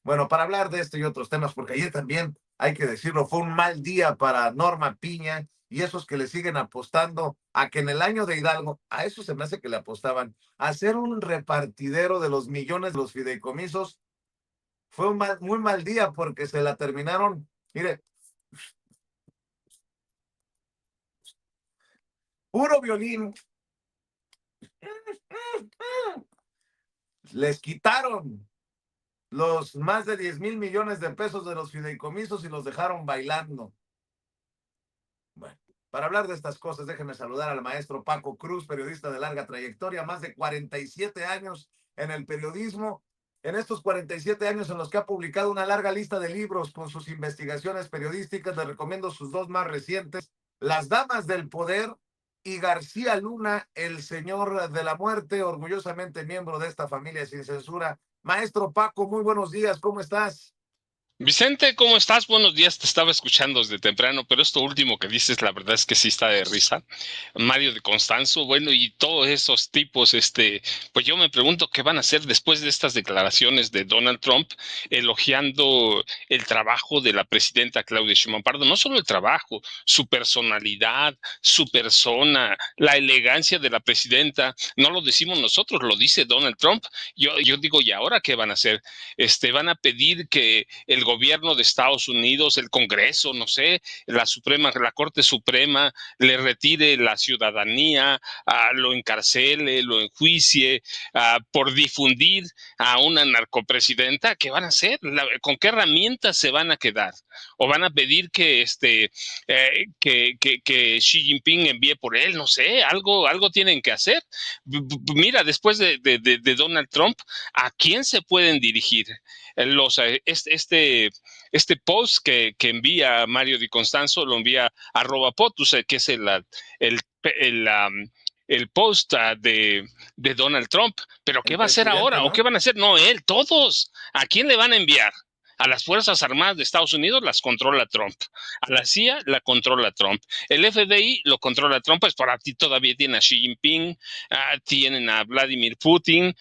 Bueno, para hablar de este y otros temas, porque ayer también, hay que decirlo, fue un mal día para Norma Piña y esos que le siguen apostando a que en el año de Hidalgo, a eso se me hace que le apostaban, a ser un repartidero de los millones de los fideicomisos, fue un muy mal día porque se la terminaron, mire, puro violín, les quitaron los más de 10,000 millones de pesos de los fideicomisos y los dejaron bailando. Bueno, para hablar de estas cosas, déjenme saludar al maestro Paco Cruz, periodista de larga trayectoria, más de 47 años en el periodismo. En estos 47 años en los que ha publicado una larga lista de libros con sus investigaciones periodísticas, les recomiendo sus dos más recientes, Las Damas del Poder y García Luna, el Señor de la Muerte, orgullosamente miembro de esta familia sin censura. Maestro Paco, muy buenos días, ¿cómo estás? Vicente, ¿cómo estás? Buenos días, te estaba escuchando desde temprano, pero esto último que dices, la verdad es que sí está de risa. Mario de Constanzo, bueno, y todos esos tipos, pues yo me pregunto qué van a hacer después de estas declaraciones de Donald Trump elogiando el trabajo de la presidenta Claudia Sheinbaum Pardo, no solo el trabajo, su personalidad, su persona, la elegancia de la presidenta, no lo decimos nosotros, lo dice Donald Trump. Yo digo, ¿y ahora qué van a hacer? Van a pedir que el gobierno de Estados Unidos, el Congreso, no sé, la Corte Suprema le retire la ciudadanía, lo encarcele, lo enjuicie por difundir a una narcopresidenta. ¿Qué van a hacer? ¿Con qué herramientas se van a quedar? ¿O van a pedir que Xi Jinping envíe por él? No sé, algo tienen que hacer. Mira, después de Donald Trump, ¿a quién se pueden dirigir? Este post que envía Mario Di Constanzo lo envía @POTUS, que es el, el, um, el post de Donald Trump. ¿Pero qué El va a hacer presidente, ahora? ¿O qué ¿no? van a hacer? No, él, todos. ¿A quién le van a enviar? A las Fuerzas Armadas de Estados Unidos las controla Trump. A la CIA la controla Trump. El FBI lo controla Trump. Pues para ti todavía tienen a Xi Jinping, tienen a Vladimir Putin.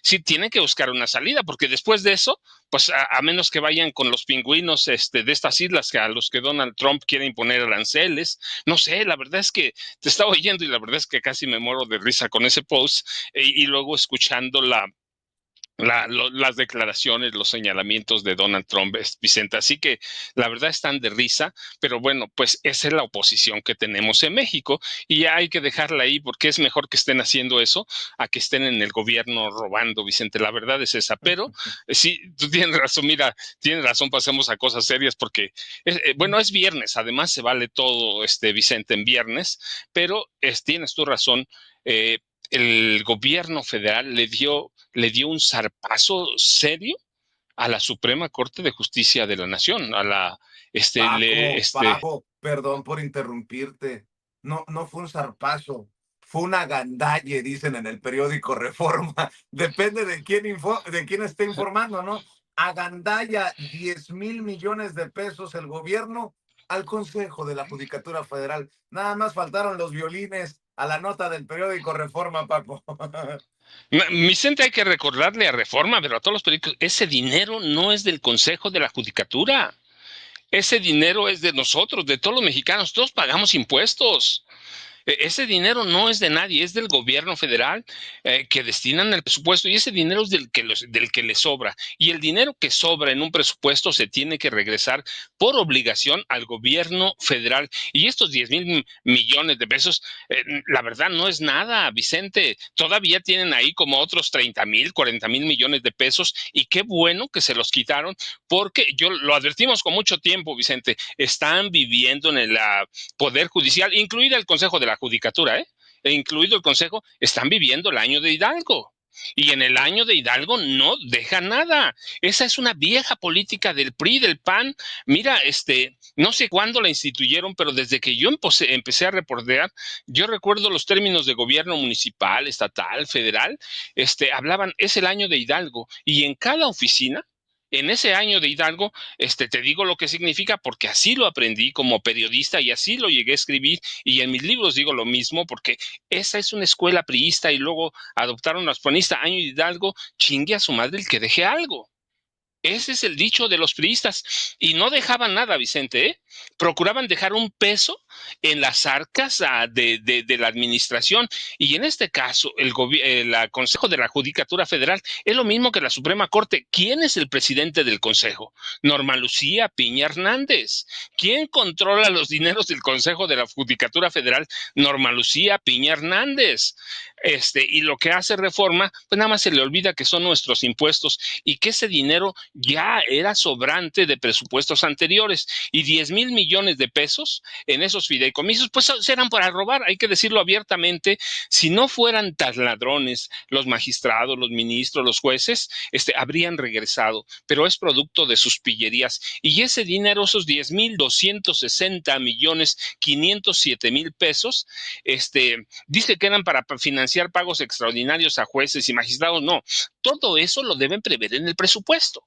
Sí tienen que buscar una salida, porque después de eso, pues a menos que vayan con los pingüinos de estas islas a los que Donald Trump quiere imponer aranceles, no sé, la verdad es que te estaba oyendo y la verdad es que casi me muero de risa con ese post y luego escuchando las declaraciones, los señalamientos de Donald Trump, Vicente. Así que la verdad están de risa, pero bueno, pues esa es la oposición que tenemos en México y ya hay que dejarla ahí porque es mejor que estén haciendo eso a que estén en el gobierno robando, Vicente. La verdad es esa, pero sí, tú tienes razón, mira, tienes razón, pasemos a cosas serias porque, bueno, es viernes, además se vale todo, Vicente, en viernes, pero tienes tu razón. eh, el gobierno federal le dio un zarpazo serio a la Suprema Corte de Justicia de la Nación, a la, Paco, perdón por interrumpirte. No, no fue un zarpazo, fue una gandalle, dicen en el periódico Reforma. Depende de quién esté informando, ¿no? Agandalla 10,000 millones de pesos el gobierno al Consejo de la Judicatura Federal. Nada más faltaron los violines a la nota del periódico Reforma, Paco. Vicente, hay que recordarle a Reforma, pero a todos los periódicos, ese dinero no es del Consejo de la Judicatura. Ese dinero es de nosotros, de todos los mexicanos. Todos pagamos impuestos. Ese dinero no es de nadie, es del gobierno federal que destinan el presupuesto y ese dinero es del que le sobra. Y el dinero que sobra en un presupuesto se tiene que regresar por obligación al gobierno federal. Y estos 10,000 millones de pesos, la verdad no es nada, Vicente. Todavía tienen ahí como otros 30,000, 40,000 millones de pesos y qué bueno que se los quitaron porque yo lo advertimos con mucho tiempo, Vicente, están viviendo en el Poder Judicial, incluido el Consejo de la Judicatura, e incluido el Consejo, están viviendo el año de Hidalgo. Y en el año de Hidalgo no deja nada. Esa es una vieja política del PRI, del PAN. Mira, no sé cuándo la instituyeron, pero desde que yo empecé a reportear, yo recuerdo los términos de gobierno municipal, estatal, federal, hablaban, es el año de Hidalgo, y en cada oficina en ese año de Hidalgo, te digo lo que significa porque así lo aprendí como periodista y así lo llegué a escribir y en mis libros digo lo mismo porque esa es una escuela priista y luego adoptaron a los panistas, año de Hidalgo, chingue a su madre el que deje algo. Ese es el dicho de los priistas. Y no dejaban nada, Vicente, ¿eh? Procuraban dejar un peso en las arcas de la administración. Y en este caso, el Consejo de la Judicatura Federal es lo mismo que la Suprema Corte. ¿Quién es el presidente del Consejo? Norma Lucía Piña Hernández. ¿Quién controla los dineros del Consejo de la Judicatura Federal? Norma Lucía Piña Hernández. Y lo que hace Reforma, pues nada más se le olvida que son nuestros impuestos y que ese dinero ya era sobrante de presupuestos anteriores, y 10,000 millones de pesos en esos fideicomisos, pues eran para robar, hay que decirlo abiertamente. Si no fueran tan ladrones los magistrados, los ministros, los jueces, habrían regresado, pero es producto de sus pillerías. Y ese dinero, esos 10,260 millones 507 mil pesos, dice que eran para financiar pagos extraordinarios a jueces y magistrados. No, todo eso lo deben prever en el presupuesto.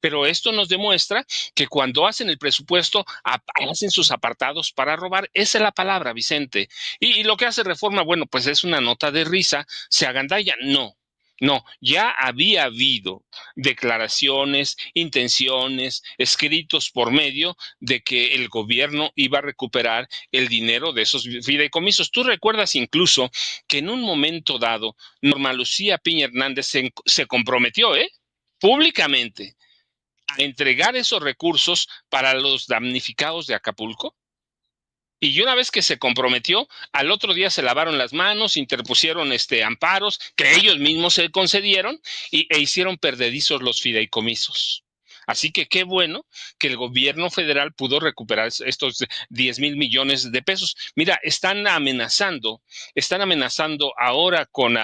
Pero esto nos demuestra que cuando hacen el presupuesto, hacen sus apartados para robar. Esa es la palabra, Vicente. Y lo que hace Reforma, bueno, pues es una nota de risa. ¿Se agandalla? No. No, ya había habido declaraciones, intenciones, escritos por medio de que el gobierno iba a recuperar el dinero de esos fideicomisos. Tú recuerdas incluso que en un momento dado, Norma Lucía Piña Hernández se comprometió, públicamente, a entregar esos recursos para los damnificados de Acapulco. Y una vez que se comprometió, al otro día se lavaron las manos, interpusieron amparos que ellos mismos se concedieron e hicieron perdedizos los fideicomisos. Así que qué bueno que el gobierno federal pudo recuperar estos 10,000 millones de pesos. Mira, están amenazando ahora con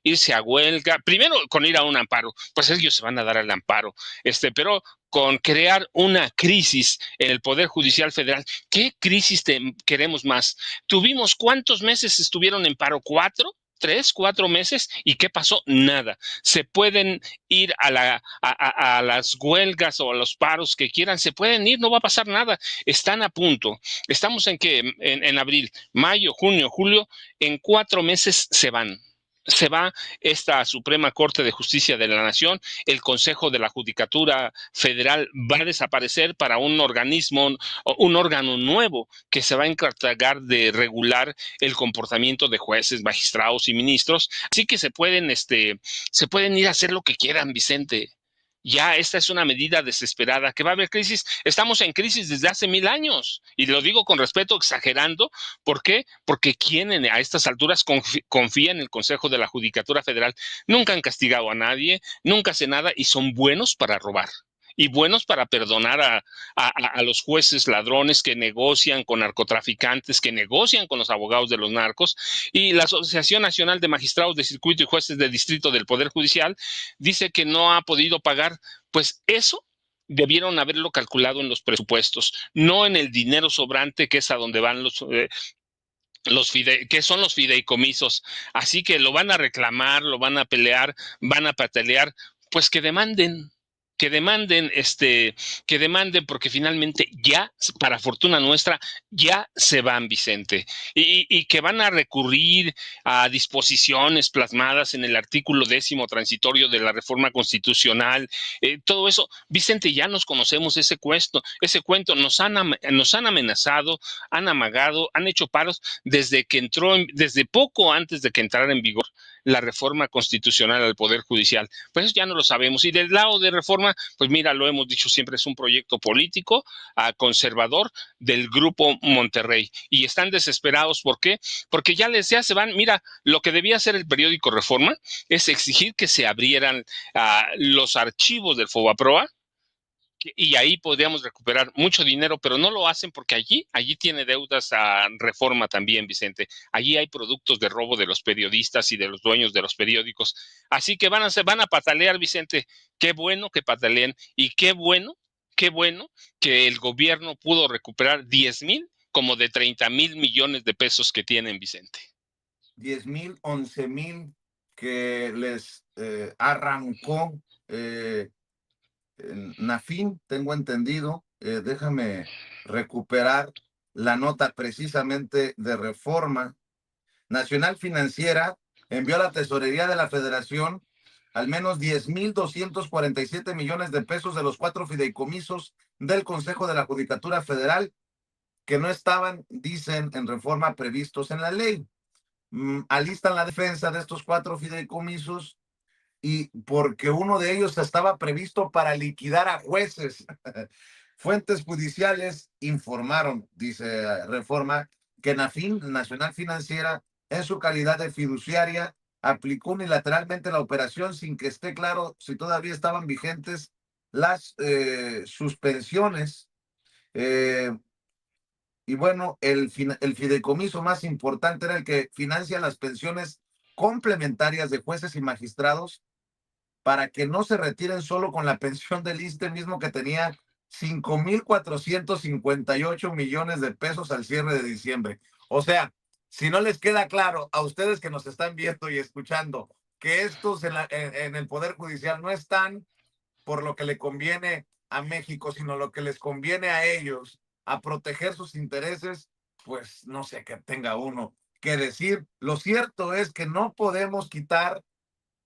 irse a huelga, primero con ir a un amparo, pues ellos se van a dar al amparo, pero con crear una crisis en el Poder Judicial Federal. ¿Qué crisis queremos más? ¿Tuvimos cuántos meses estuvieron en paro? ¿4? 3, 4 meses, ¿y qué pasó? Nada. Se pueden ir a las huelgas o a los paros que quieran, se pueden ir, no va a pasar nada. Están a punto. Estamos en abril, mayo, junio, julio, en 4 meses se van. Se va esta Suprema Corte de Justicia de la Nación, el Consejo de la Judicatura Federal va a desaparecer para un órgano nuevo que se va a encargar de regular el comportamiento de jueces, magistrados y ministros. Así que se pueden ir a hacer lo que quieran, Vicente. Ya esta es una medida desesperada, que va a haber crisis. Estamos en crisis desde hace 1000 años. Y lo digo con respeto, exagerando. ¿Por qué? Porque ¿quién a estas alturas confía en el Consejo de la Judicatura Federal? Nunca han castigado a nadie, nunca hace nada y son buenos para robar. Y buenos para perdonar a los jueces ladrones que negocian con narcotraficantes, que negocian con los abogados de los narcos. Y la Asociación Nacional de Magistrados de Circuito y Jueces de Distrito del Poder Judicial dice que no ha podido pagar. Pues eso debieron haberlo calculado en los presupuestos, no en el dinero sobrante, que es a donde van que son los fideicomisos. Así que lo van a reclamar, lo van a pelear, van a patalear, pues que demanden, porque finalmente ya, para fortuna nuestra, ya se van, Vicente, y que van a recurrir a disposiciones plasmadas en el artículo 10º transitorio de la reforma constitucional. Todo eso, Vicente, ya nos conocemos ese cuento, nos han amenazado, han amagado, han hecho paros desde poco antes de que entrara en vigor la reforma constitucional al Poder Judicial. Pues eso ya no lo sabemos. Y del lado de Reforma, pues mira, lo hemos dicho siempre, es un proyecto político conservador del Grupo Monterrey. Y están desesperados. ¿Por qué? Porque ya se van. Mira, lo que debía hacer el periódico Reforma es exigir que se abrieran los archivos del Fobaproa, y ahí podríamos recuperar mucho dinero, pero no lo hacen porque allí tiene deudas a Reforma también, Vicente. Allí hay productos de robo de los periodistas y de los dueños de los periódicos. Así que van a patalear, Vicente. Qué bueno que pataleen y qué bueno que el gobierno pudo recuperar 10,000 como de 30,000 millones de pesos que tienen, Vicente. 10,000, 11,000 que les arrancó Nafin, tengo entendido. Déjame recuperar la nota precisamente de Reforma. Nacional Financiera envió a la Tesorería de la Federación al menos 10,247 millones de pesos de los 4 fideicomisos del Consejo de la Judicatura Federal que no estaban, dicen en reforma, previstos en la ley. Alistan la defensa de estos 4 fideicomisos y porque uno de ellos estaba previsto para liquidar a jueces. Fuentes judiciales informaron, dice Reforma, que Nafin, Nacional Financiera, en su calidad de fiduciaria, aplicó unilateralmente la operación sin que esté claro si todavía estaban vigentes las suspensiones. Y bueno, el fideicomiso más importante era el que financia las pensiones complementarias de jueces y magistrados para que no se retiren solo con la pensión del ISSSTE mismo que tenía 5,458 millones de pesos al cierre de diciembre. O sea, si no les queda claro a ustedes que nos están viendo y escuchando que estos en el Poder Judicial no están por lo que le conviene a México, sino lo que les conviene a ellos, a proteger sus intereses, pues no sé qué tenga uno que decir. Lo cierto es que no podemos quitar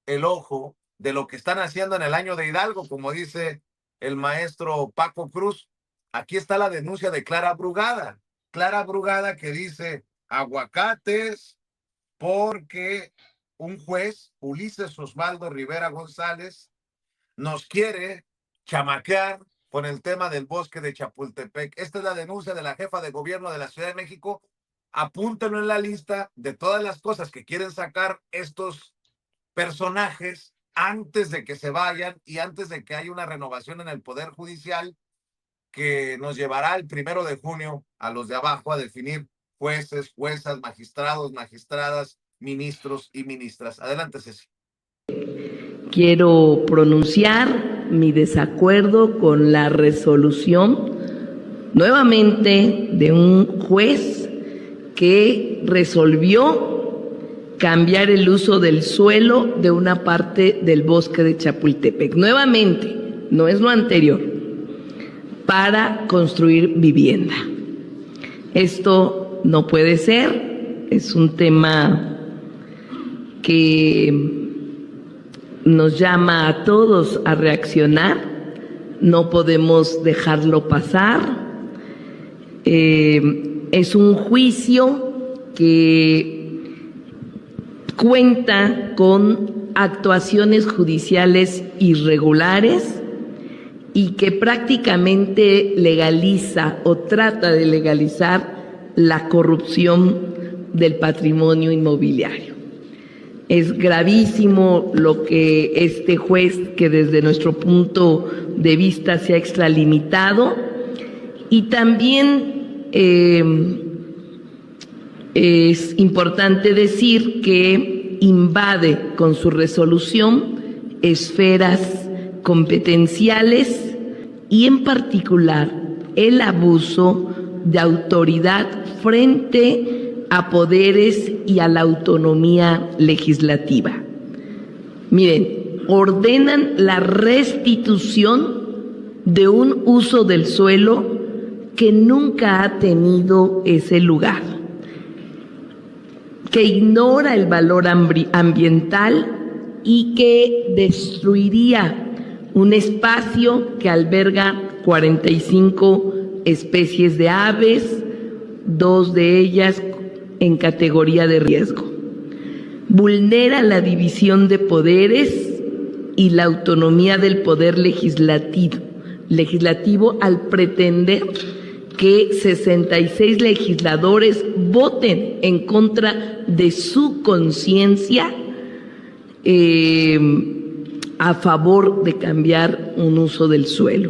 el ojo de lo que están haciendo en el año de Hidalgo, como dice el maestro Paco Cruz. Aquí está la denuncia de Clara Brugada. Clara Brugada que dice aguacates porque un juez, Ulises Osvaldo Rivera González, nos quiere chamaquear con el tema del bosque de Chapultepec. Esta es la denuncia de la jefa de gobierno de la Ciudad de México. Apúntenlo en la lista de todas las cosas que quieren sacar estos personajes antes de que se vayan y antes de que haya una renovación en el Poder Judicial que nos llevará el 1 de junio a los de abajo a definir jueces, juezas, magistrados, magistradas, ministros y ministras. Adelante, Ceci. Quiero pronunciar mi desacuerdo con la resolución nuevamente de un juez que resolvió cambiar el uso del suelo de una parte del bosque de Chapultepec. Nuevamente, no es lo anterior, para construir vivienda. Esto no puede ser, es un tema que nos llama a todos a reaccionar, no podemos dejarlo pasar. Es un juicio que cuenta con actuaciones judiciales irregulares y que prácticamente legaliza o trata de legalizar la corrupción del patrimonio inmobiliario. Es gravísimo lo que este juez, que desde nuestro punto de vista se ha extralimitado, y también es importante decir que invade con su resolución esferas competenciales y en particular el abuso de autoridad frente a poderes y a la autonomía legislativa. Miren, ordenan la restitución de un uso del suelo que nunca ha tenido ese lugar, que ignora el valor ambiental y que destruiría un espacio que alberga 45 especies de aves, 2 de ellas en categoría de riesgo. Vulnera la división de poderes y la autonomía del poder legislativo al pretender que 66 legisladores voten en contra de su conciencia a favor de cambiar un uso del suelo.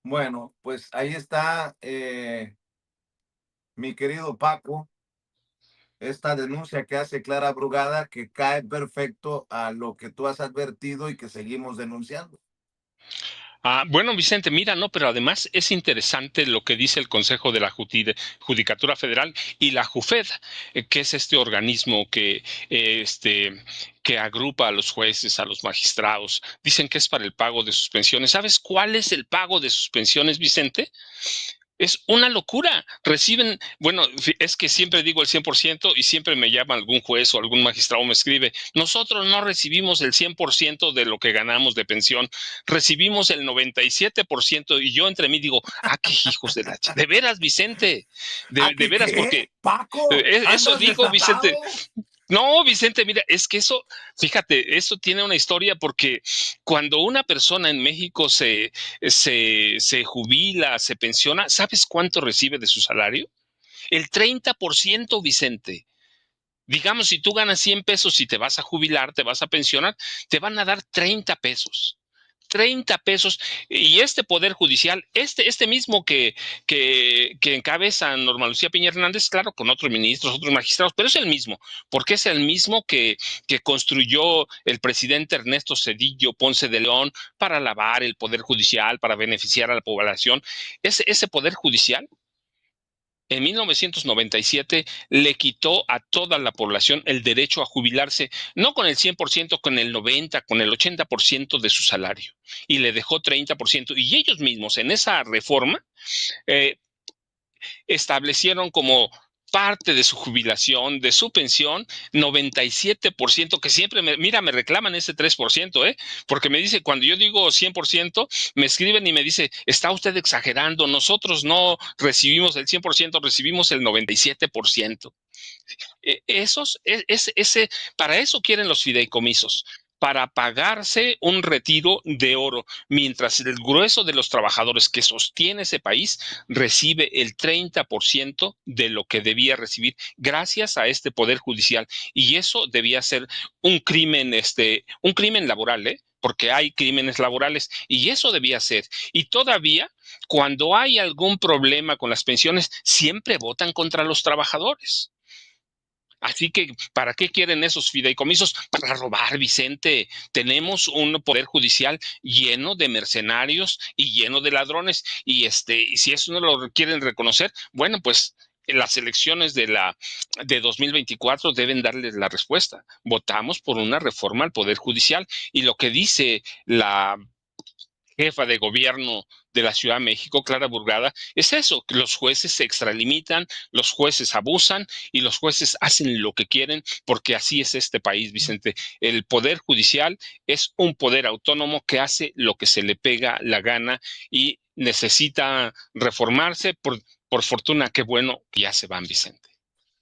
Bueno, pues ahí está, mi querido Paco, esta denuncia que hace Clara Brugada, que cae perfecto a lo que tú has advertido y que seguimos denunciando. Bueno, Vicente, mira, no, pero además es interesante lo que dice el Consejo de la Judicatura Federal y la JUFED, que es este organismo que agrupa a los jueces, a los magistrados. Dicen que es para el pago de suspensiones. ¿Sabes cuál es el pago de suspensiones, Vicente? Es una locura. Reciben, bueno, es que siempre digo el 100% y siempre me llama algún juez o algún magistrado me escribe, nosotros no recibimos el 100% de lo que ganamos de pensión, recibimos el 97% y yo entre mí digo, qué hijos de la de veras, Vicente, de veras, ¿Qué? porque Paco, eso ¿andas digo, Vicente. desatado? No, Vicente, mira, es que eso, fíjate, eso tiene una historia porque cuando una persona en México se jubila, se pensiona, ¿sabes cuánto recibe de su salario? El 30%, Vicente. Digamos, si tú ganas 100 pesos y te vas a jubilar, te vas a pensionar, te van a dar 30 pesos. 30 pesos. Y este Poder Judicial, este mismo que encabeza Norma Lucía Piña Hernández, claro, con otros ministros, otros magistrados, pero es el mismo, porque es el mismo que construyó el presidente Ernesto Zedillo Ponce de León para lavar el Poder Judicial, para beneficiar a la población. Ese Poder Judicial en 1997 le quitó a toda la población el derecho a jubilarse, no con el 100%, con el 90%, con el 80% de su salario, y le dejó 30%. Y ellos mismos en esa reforma eh, establecieron como parte de su jubilación, de su pensión, 97%, que siempre me reclaman ese 3%, porque me dice, cuando yo digo 100%, me escriben y me dice, está usted exagerando, nosotros no recibimos el 100%, recibimos el 97%. Para eso quieren los fideicomisos, para pagarse un retiro de oro, mientras el grueso de los trabajadores que sostiene ese país recibe el 30% de lo que debía recibir gracias a este Poder Judicial. Y eso debía ser un crimen laboral, porque hay crímenes laborales, y eso debía ser. Y todavía, cuando hay algún problema con las pensiones, siempre votan contra los trabajadores. Así que, ¿para qué quieren esos fideicomisos? Para robar, Vicente. Tenemos un poder judicial lleno de mercenarios y lleno de ladrones. Y si eso no lo quieren reconocer, bueno, pues las elecciones de 2024 deben darles la respuesta. Votamos por una reforma al Poder Judicial. Y lo que dice la jefa de gobierno de la Ciudad de México, Clara Burgada, es eso, que los jueces se extralimitan, los jueces abusan y los jueces hacen lo que quieren, porque así es este país, Vicente. El Poder Judicial es un poder autónomo que hace lo que se le pega la gana y necesita reformarse. Por fortuna, qué bueno que ya se van, Vicente.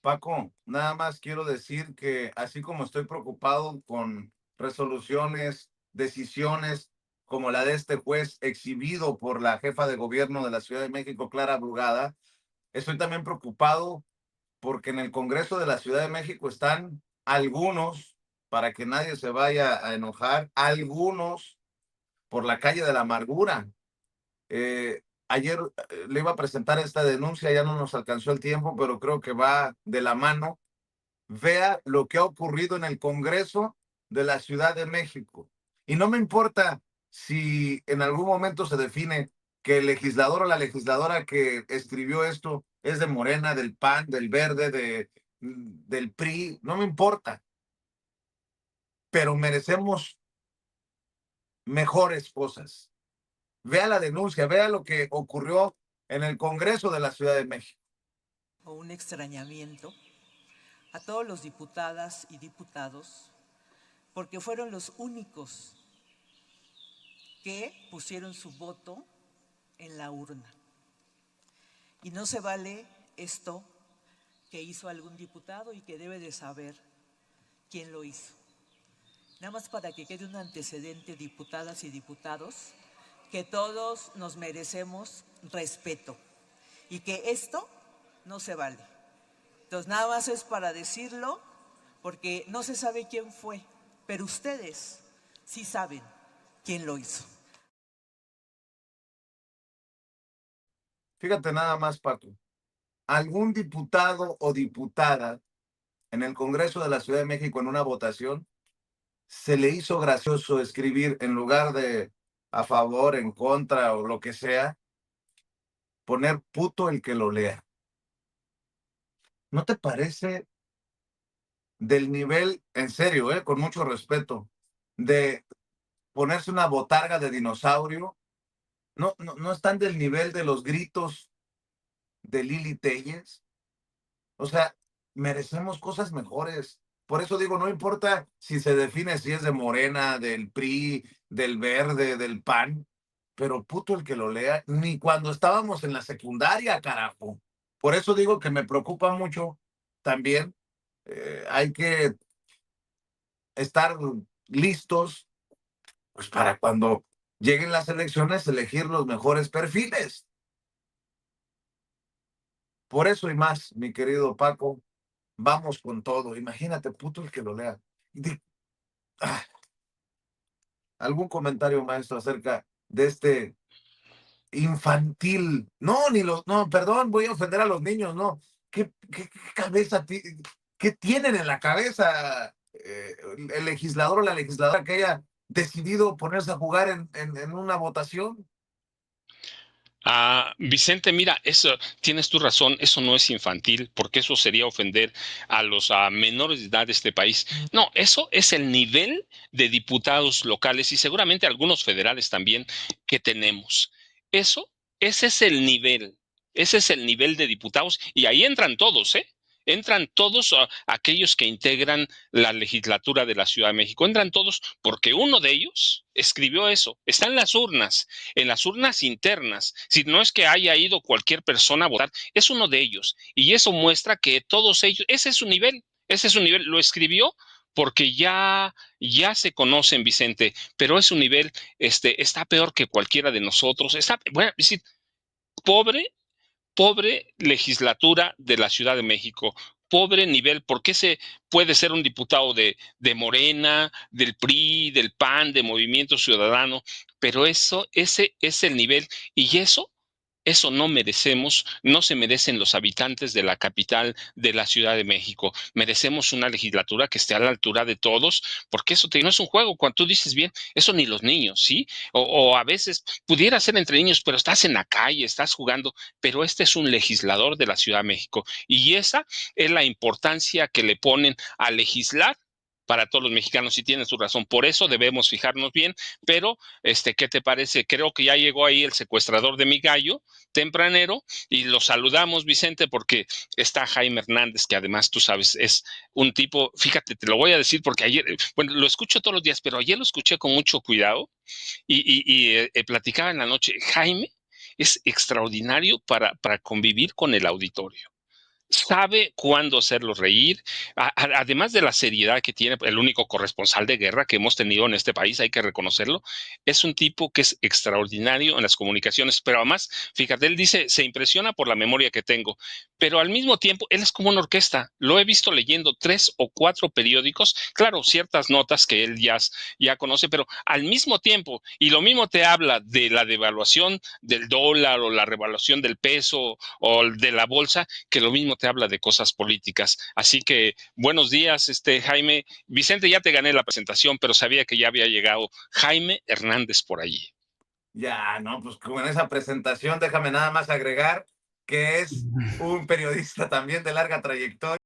Paco, nada más quiero decir que así como estoy preocupado con resoluciones, decisiones como la de este juez exhibido por la jefa de gobierno de la Ciudad de México, Clara Brugada, estoy también preocupado porque en el Congreso de la Ciudad de México están algunos, para que nadie se vaya a enojar, algunos por la calle de la amargura. Ayer le iba a presentar esta denuncia, ya no nos alcanzó el tiempo, pero creo que va de la mano. Vea lo que ha ocurrido en el Congreso de la Ciudad de México. Y no me importa si en algún momento se define que el legislador o la legisladora que escribió esto es de Morena, del PAN, del Verde, del PRI, no me importa, pero merecemos mejores cosas. Vea la denuncia, vea lo que ocurrió en el Congreso de la Ciudad de México. Un extrañamiento a todos los diputadas y diputados, porque fueron los únicos que pusieron su voto en la urna. Y no se vale esto que hizo algún diputado y que debe de saber quién lo hizo. Nada más para que quede un antecedente, diputadas y diputados, que todos nos merecemos respeto y que esto no se vale. Entonces nada más es para decirlo, porque no se sabe quién fue, pero ustedes sí saben quién lo hizo. Fíjate nada más, Paco. Algún diputado o diputada en el Congreso de la Ciudad de México en una votación se le hizo gracioso escribir, en lugar de a favor, en contra o lo que sea, poner puto el que lo lea. ¿No te parece del nivel, en serio, con mucho respeto, de ponerse una botarga de dinosaurio? No están del nivel de los gritos de Lili Téllez. O sea, merecemos cosas mejores. Por eso digo, no importa si se define si es de Morena, del PRI, del Verde, del PAN, pero puto el que lo lea, ni cuando estábamos en la secundaria, carajo. Por eso digo que me preocupa mucho también. Hay que estar listos, pues, para cuando lleguen las elecciones, elegir los mejores perfiles. Por eso y más, mi querido Paco, vamos con todo. Imagínate, puto el que lo lea. Ah, ¿algún comentario, maestro, acerca de este infantil? No, no, perdón, voy a ofender a los niños, no. ¿Qué cabeza, qué tienen en la cabeza el legislador o la legisladora que haya decidido ponerse a jugar en una votación? Vicente, mira, eso tienes tu razón, eso no es infantil, porque eso sería ofender a los menores de edad de este país. No, eso es el nivel de diputados locales y seguramente algunos federales también que tenemos. Eso, ese es el nivel de diputados y ahí entran todos, ¿eh? Entran todos aquellos que integran la legislatura de la Ciudad de México. Entran todos porque uno de ellos escribió eso. Está en las urnas internas. Si no es que haya ido cualquier persona a votar, es uno de ellos. Y eso muestra que todos ellos, ese es su nivel. Lo escribió porque ya se conocen, Vicente, pero es un nivel, está peor que cualquiera de nosotros. Está, bueno, es decir, pobre legislatura de la Ciudad de México, pobre nivel, porque se puede ser un diputado de Morena, del PRI, del PAN, de Movimiento Ciudadano, pero ese es el nivel, y eso no merecemos, no se merecen los habitantes de la capital de la Ciudad de México. Merecemos una legislatura que esté a la altura de todos, porque eso no es un juego. Cuando tú dices bien, eso ni los niños, ¿sí? O a veces pudiera ser entre niños, pero estás en la calle, estás jugando, pero este es un legislador de la Ciudad de México. Y esa es la importancia que le ponen a legislar para todos los mexicanos, y tienes tu razón. Por eso debemos fijarnos bien, pero ¿qué te parece? Creo que ya llegó ahí el secuestrador de mi gallo tempranero y lo saludamos, Vicente, porque está Jaime Hernández, que además tú sabes, es un tipo, fíjate, te lo voy a decir porque ayer, bueno, lo escucho todos los días, pero ayer lo escuché con mucho cuidado y platicaba en la noche. Jaime es extraordinario para convivir con el auditorio. Sabe cuándo hacerlo reír, además de la seriedad que tiene, el único corresponsal de guerra que hemos tenido en este país, hay que reconocerlo. Es un tipo que es extraordinario en las comunicaciones, pero además, fíjate, él dice, se impresiona por la memoria que tengo, pero al mismo tiempo, él es como una orquesta. Lo he visto leyendo 3 o 4 periódicos, claro, ciertas notas que él ya conoce, pero al mismo tiempo, y lo mismo te habla de la devaluación del dólar o la revaluación del peso o de la bolsa, que lo mismo te habla de cosas políticas. Así que buenos días, Jaime. Vicente, ya te gané la presentación, pero sabía que ya había llegado Jaime Hernández por allí. Ya, no, pues con esa presentación déjame nada más agregar que es un periodista también de larga trayectoria.